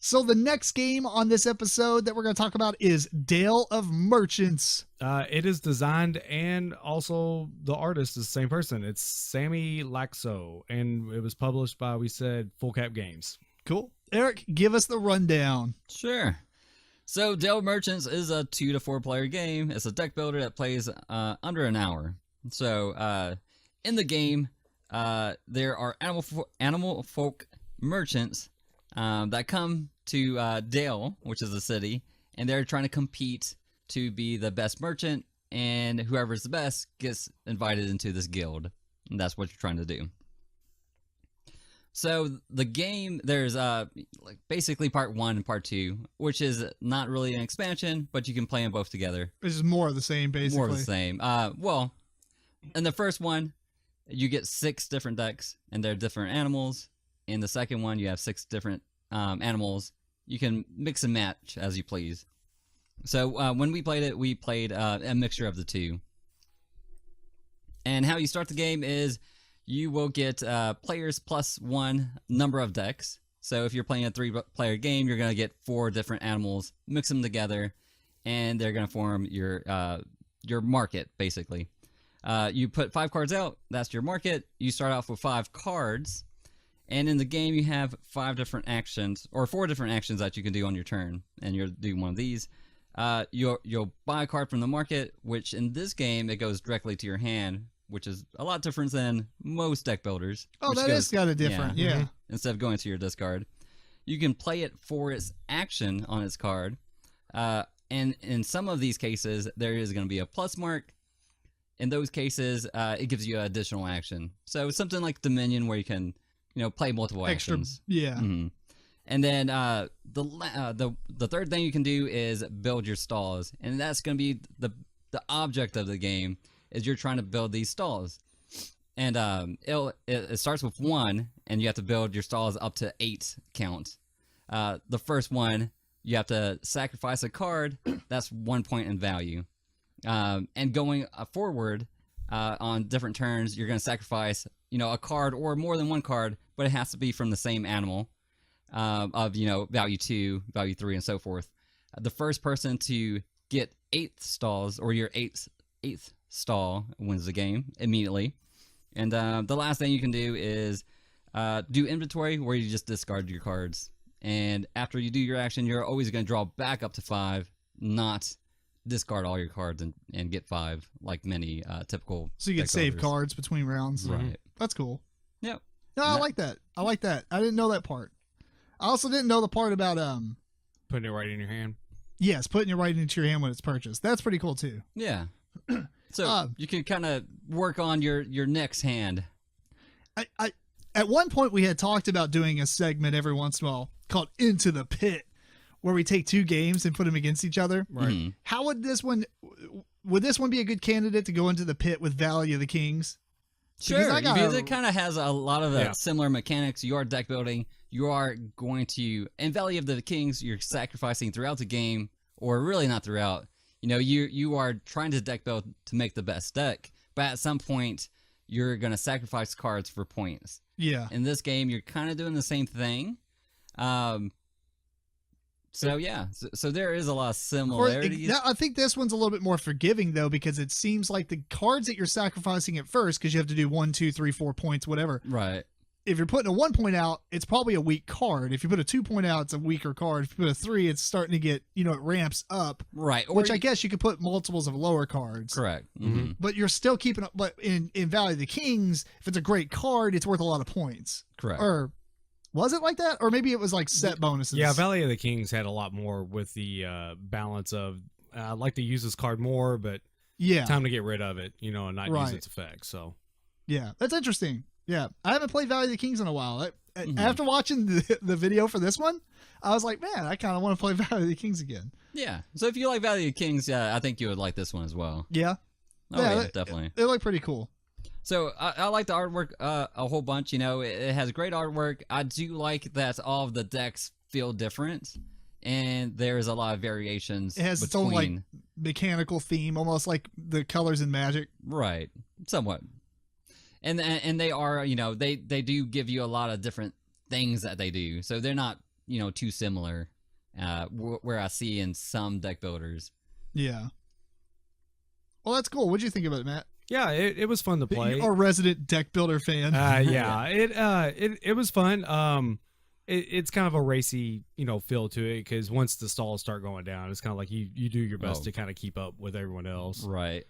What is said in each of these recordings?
So the next game on this episode that we're going to talk about is Dale of Merchants. It is designed and also the artist is the same person. It's Sami Laakso, and it was published by, we said, Fullcap Games. Cool. Eric, give us the rundown. Sure. So Dale of Merchants is a 2 to 4 player game. It's a deck builder that plays under an hour. So in the game, there are animal folk merchants that come to Dale, which is a city, and they're trying to compete to be the best merchant, and whoever's the best gets invited into this guild, and that's what you're trying to do. So the game, there's like basically part 1 and part 2, which is not really an expansion, but you can play them both together. This is more of the same, basically. More of the same. Well, in the first one, you get 6 different decks, and they're different animals. In the second one, you have 6 different animals. You can mix and match as you please. So when we played a mixture of the two. And how you start the game is you will get players plus 1 number of decks. So if you're playing a 3-player game, you're going to get 4 different animals, mix them together, and they're going to form your market, basically. You put 5 cards out, that's your market. You start off with 5 cards. And in the game, you have 5 different actions, or 4 different actions that you can do on your turn, and you'll do one of these. You'll buy a card from the market, which in this game, it goes directly to your hand, which is a lot different than most deck builders. Oh, that is kind of different, yeah. Instead of going to your discard. You can play it for its action on its card, and in some of these cases, there is going to be a plus mark. In those cases, it gives you an additional action. So it's something like Dominion, where you can play multiple actions. Yeah. Mm-hmm. And then the third thing you can do is build your stalls, and that's going to be the object of the game. Is you're trying to build these stalls, and it starts with 1, and you have to build your stalls up to 8 count. The first one, you have to sacrifice a card. That's 1 point in value, and going forward on different turns, you're going to sacrifice a card or more than 1 card, but it has to be from the same animal of value 2, value 3, and so forth. The first person to get 8 stalls, or your eighth stall, wins the game immediately. And the last thing you can do is do inventory, where you just discard your cards. And after you do your action, you're always going to draw back up to 5, not discard all your cards and get 5 like many typical. So you can save cards between rounds. Right. That's cool. Yep. No, I like that. I like that. I didn't know that part. I also didn't know the part about putting it right in your hand. Yes, putting it right into your hand when it's purchased. That's pretty cool too. Yeah. So you can kind of work on your next hand. I at one point we had talked about doing a segment every once in a while called Into the Pit, where we take 2 games and put them against each other. Right. Mm-hmm. How would this one be a good candidate to go into the pit with Valley of the Kings? Sure, because it kind of has a lot of similar mechanics. You are deck building. You are going to, in Valley of the Kings, you're sacrificing throughout the game, or really not throughout. You are trying to deck build to make the best deck, but at some point, you're going to sacrifice cards for points. Yeah. In this game, you're kind of doing the same thing. So there is a lot of similarities. I think this one's a little bit more forgiving though, because it seems like the cards that you're sacrificing at first, because you have to do 1, 2, 3, 4 points, whatever. Right. If you're putting a 1 point out, it's probably a weak card. If you put a 2 point out, it's a weaker card. If you put a 3, it's starting to get, it ramps up. Right. Which I guess you could put multiples of lower cards. Correct. Mm-hmm. But you're still keeping up. But in Valley of the Kings, if it's a great card, it's worth a lot of points. Correct. Or was it like that? Or maybe it was like set bonuses. Yeah, Valley of the Kings had a lot more with the balance of, I'd like to use this card more, but time to get rid of it, and not use its effects. So, yeah, that's interesting. Yeah, I haven't played Valley of the Kings in a while. After watching the video for this one, I was like, man, I kind of want to play Valley of the Kings again. Yeah, so if you like Valley of the Kings, I think you would like this one as well. Yeah. Oh, yeah, definitely. They look pretty cool. So I like the artwork a whole bunch. It has great artwork. I do like that all of the decks feel different, and there's a lot of variations. It has its own like mechanical theme, almost like the colors in Magic. Right, somewhat. And they are, they do give you a lot of different things that they do. So they're not too similar. Where I see in some deck builders. Yeah. Well, that's cool. What'd you think about it, Matt? Yeah, it was fun to play. You're a resident deck builder fan. Yeah, it was fun. It's kind of a racy, feel to it, because once the stalls start going down, it's kind of like you do your best to kind of keep up with everyone else. Right.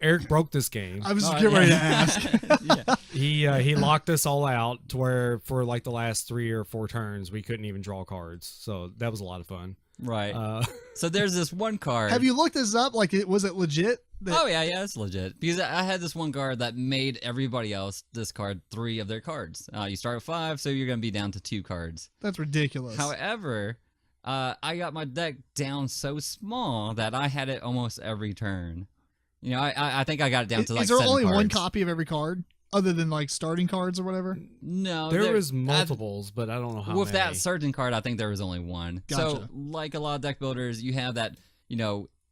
Eric broke this game. I was just getting ready to ask. He locked us all out to where for like the last 3 or 4 turns we couldn't even draw cards. So that was a lot of fun. Right. So there's this one card. Have you looked this up? Like, was it legit? Oh yeah, it's legit. Because I had this one card that made everybody else discard 3 of their cards. You start with 5, so you're going to be down to 2 cards. That's ridiculous. However, I got my deck down so small that I had it almost every turn. I think I got it down to like 7 cards. Is there only one copy of every card, other than like starting cards or whatever? No, there was multiples, but I don't know how with many. that certain card, I think there was only one. Gotcha. So, like a lot of deck builders, you have that,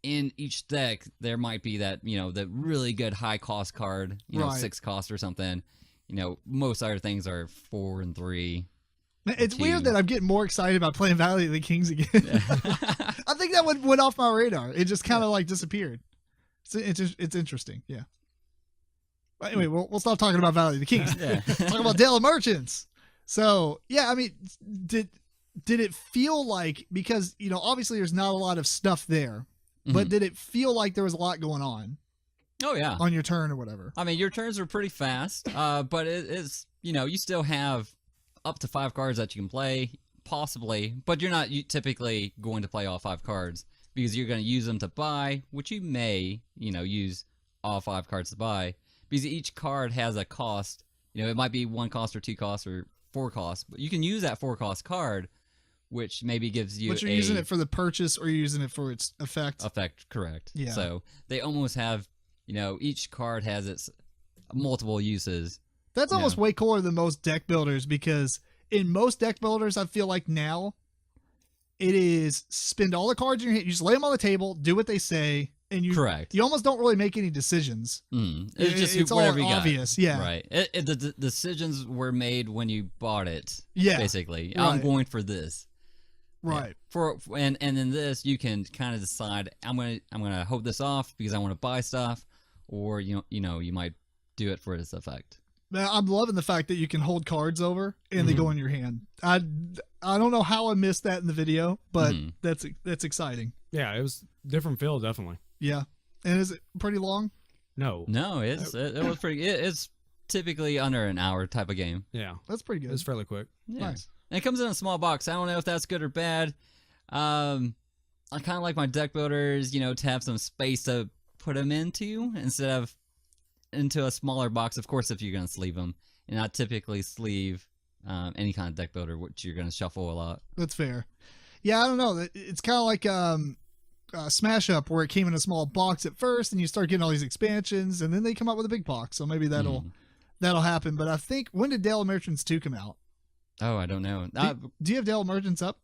in each deck, there might be that, the really good high cost card, right. 6 cost or something. Most other things are 4 and 3. It's weird that I'm getting more excited about playing Valley of the Kings again. Yeah. I think that went off my radar. It just kind of like disappeared. It's interesting, yeah. But anyway, we'll stop talking about Valley of the Kings. Talk about Dale of Merchants. So yeah, I mean, did it feel like, because obviously there's not a lot of stuff there, but did it feel like there was a lot going on? Oh yeah, on your turn or whatever. I mean, your turns are pretty fast, but it's you still have up to 5 cards that you can play, possibly, but you're not typically going to play all 5 cards. Because you're going to use them to buy, which you may, use all 5 cards to buy. Because each card has a cost. It might be 1 cost or 2 costs or 4 costs. But you can use that 4 cost card, which maybe gives you But you're using it for the purchase, or you're using it for its effect? Effect, correct. Yeah. So they almost have, each card has its multiple uses. That's almost way cooler than most deck builders, because in most deck builders, I feel like now, it is spend all the cards in your hand. You just lay them on the table, do what they say, and you correct. You almost don't really make any decisions. It's all whatever obvious. Yeah, right. The decisions were made when you bought it. Yeah, basically, right. I'm going for this. Right. Yeah. And in this, you can kind of decide I'm gonna hold this off because I want to buy stuff, or you might do it for its effect. I'm loving the fact that you can hold cards over and they go in your hand. I don't know how I missed that in the video, but that's exciting. Yeah, it was different feel, definitely. Yeah. And is it pretty long? No, it was pretty. It's typically under an hour type of game. Yeah, that's pretty good. It's fairly quick. Yeah. Nice. And it comes in a small box. I don't know if that's good or bad. I kind of like my deck builders, to have some space to put them into instead of into a smaller box. Of course, if you're going to sleeve them, and I typically sleeve any kind of deck builder, which you're going to shuffle a lot. That's fair. Yeah, I don't know. It's kind of like Smash Up, where it came in a small box at first, and you start getting all these expansions, and then they come out with a big box. So maybe that'll happen. But I think, when did Dale of Merchants 2 come out? Oh, I don't know. Do you have Dale of Merchants up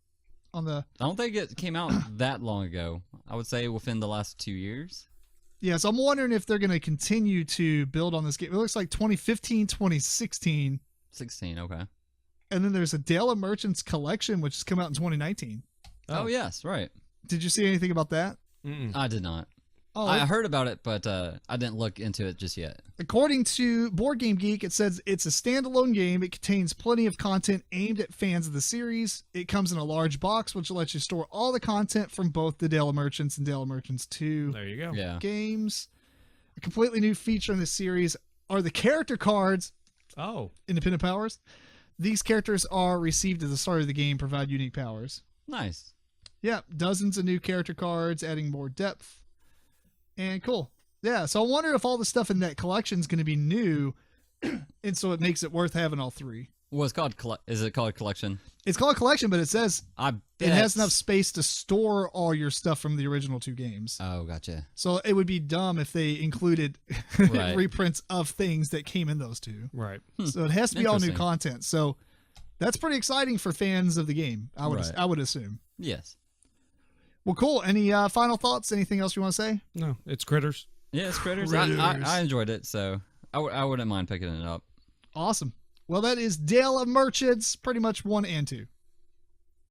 on the? I don't think it came out that long ago. I would say within the last 2 years. Yeah, so I'm wondering if they're going to continue to build on this game. It looks like 2015, 2016. 16, okay. And then there's a Dale of Merchants collection, which has come out in 2019. Oh, yes, right. Did you see anything about that? I did not. Oh, I heard about it, but I didn't look into it just yet. According to Board Game Geek, it says it's a standalone game. It contains plenty of content aimed at fans of the series. It comes in a large box, which lets you store all the content from both the Dale of Merchants and Dale of Merchants 2 there you go. Yeah. games. A completely new feature in the series are the character cards. Oh. Independent powers. These characters are received at the start of the game, provide unique powers. Nice. Yeah, dozens of new character cards, adding more depth. And cool. Yeah, so I wonder if all the stuff in that collection is going to be new, and so it makes it worth having all 3. Well, it's called is it called collection? It's called collection, but it says it has enough space to store all your stuff from the original 2 games. Oh, gotcha. So it would be dumb if they included reprints of things that came in those 2. Right. So it has to be all new content. So that's pretty exciting for fans of the game, I would assume. Yes. Well, cool. Any final thoughts? Anything else you want to say? No, it's Critters. Yeah, it's Critters. Critters. I enjoyed it, so I wouldn't mind picking it up. Awesome. Well, that is Dale of Merchants, pretty much 1 and 2.